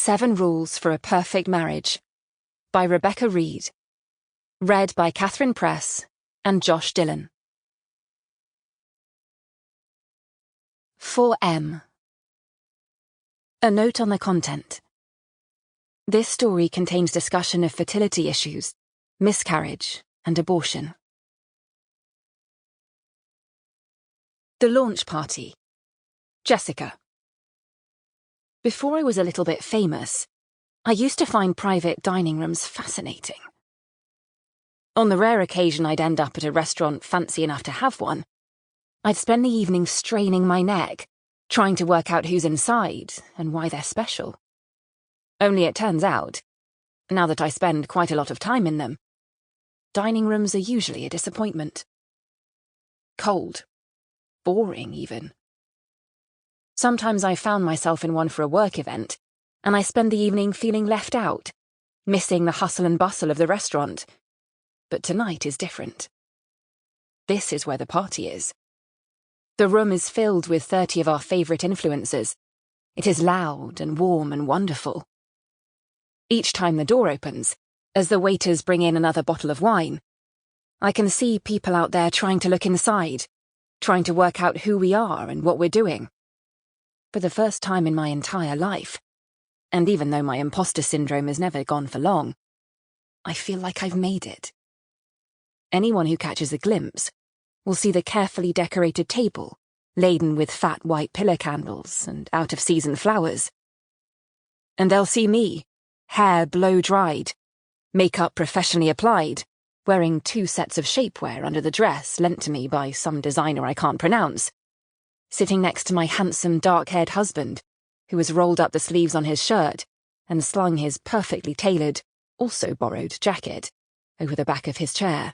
7 Rules for a Perfect Marriage by Rebecca Reid. Read by Katherine Press and Josh Dillon. 4M. A note on the content. This story contains discussion of fertility issues, miscarriage, and abortion. The launch party. Jessica. Before I was a little bit famous, I used to find private dining rooms fascinating. On the rare occasion I'd end up at a restaurant fancy enough to have one, I'd spend the evening straining my neck, trying to work out who's inside and why they're special. Only it turns out, now that I spend quite a lot of time in them, dining rooms are usually a disappointment. Cold. Boring, even. Sometimes I found myself in one for a work event, and I spend the evening feeling left out, missing the hustle and bustle of the restaurant. But tonight is different. This is where the party is. The room is filled with 30 of our favourite influencers. It is loud and warm and wonderful. Each time the door opens, as the waiters bring in another bottle of wine, I can see people out there trying to look inside, trying to work out who we are and what we're doing. For the first time in my entire life, and even though my imposter syndrome is never gone for long, I feel like I've made it. Anyone who catches a glimpse will see the carefully decorated table, laden with fat white pillar candles and out-of-season flowers. And they'll see me, hair blow-dried, makeup professionally applied, wearing 2 sets of shapewear under the dress lent to me by some designer I can't pronounce, sitting next to my handsome dark-haired husband, who has rolled up the sleeves on his shirt and slung his perfectly tailored, also borrowed jacket over the back of his chair.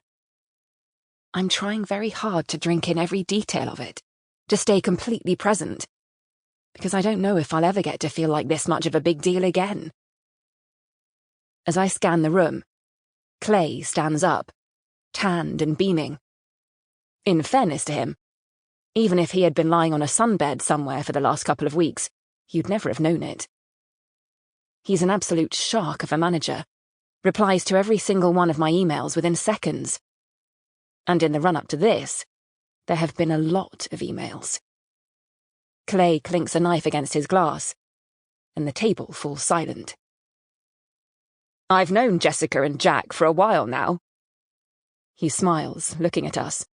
I'm trying very hard to drink in every detail of it, to stay completely present, because I don't know if I'll ever get to feel like this much of a big deal again. As I scan the room, Clay stands up, tanned and beaming. In fairness to him, even if he had been lying on a sunbed somewhere for the last couple of weeks, you'd never have known it. He's an absolute shark of a manager, replies to every single one of my emails within seconds. And in the run-up to this, there have been a lot of emails. Clay clinks a knife against his glass, and the table falls silent. I've known Jessica and Jack for a while now. He smiles, looking at us.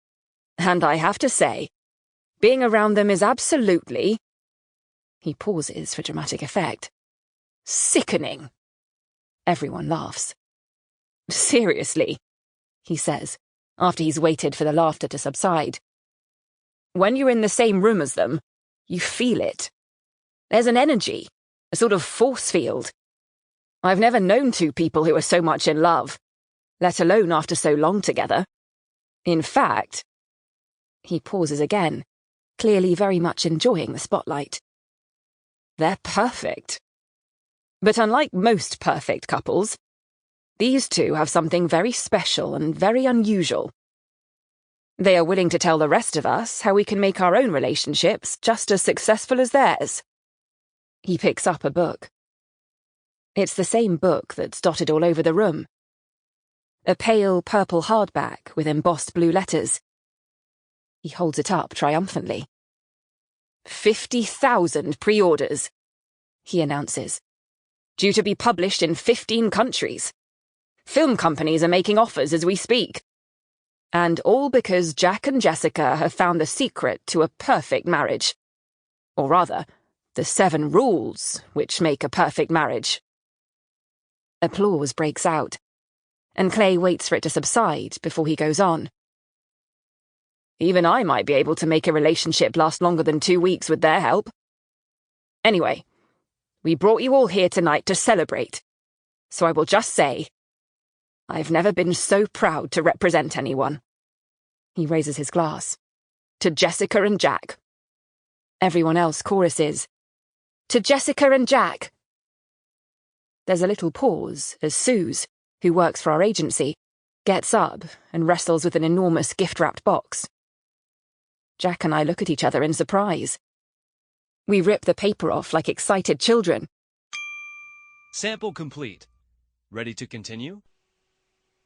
And I have to say, being around them is absolutely... He pauses for dramatic effect. Sickening. Everyone laughs. Seriously, he says, after he's waited for the laughter to subside. When you're in the same room as them, you feel it. There's an energy, a sort of force field. I've never known 2 people who are so much in love, let alone after so long together. In fact... He pauses again, clearly very much enjoying the spotlight. They're perfect. But unlike most perfect couples, these 2 have something very special and very unusual. They are willing to tell the rest of us how we can make our own relationships just as successful as theirs. He picks up a book. It's the same book that's dotted all over the room. A pale purple hardback with embossed blue letters. He holds it up triumphantly. 50,000 pre-orders, he announces. Due to be published in 15 countries. Film companies are making offers as we speak. And all because Jack and Jessica have found the secret to a perfect marriage. Or rather, the 7 rules which make a perfect marriage. Applause breaks out, and Clay waits for it to subside before he goes on. Even I might be able to make a relationship last longer than 2 weeks with their help. Anyway, we brought you all here tonight to celebrate, so I will just say, I've never been so proud to represent anyone. He raises his glass. To Jessica and Jack. Everyone else choruses. To Jessica and Jack. There's a little pause as Suze, who works for our agency, gets up and wrestles with an enormous gift-wrapped box. Jack and I look at each other in surprise. We rip the paper off like excited children. Sample complete. Ready to continue?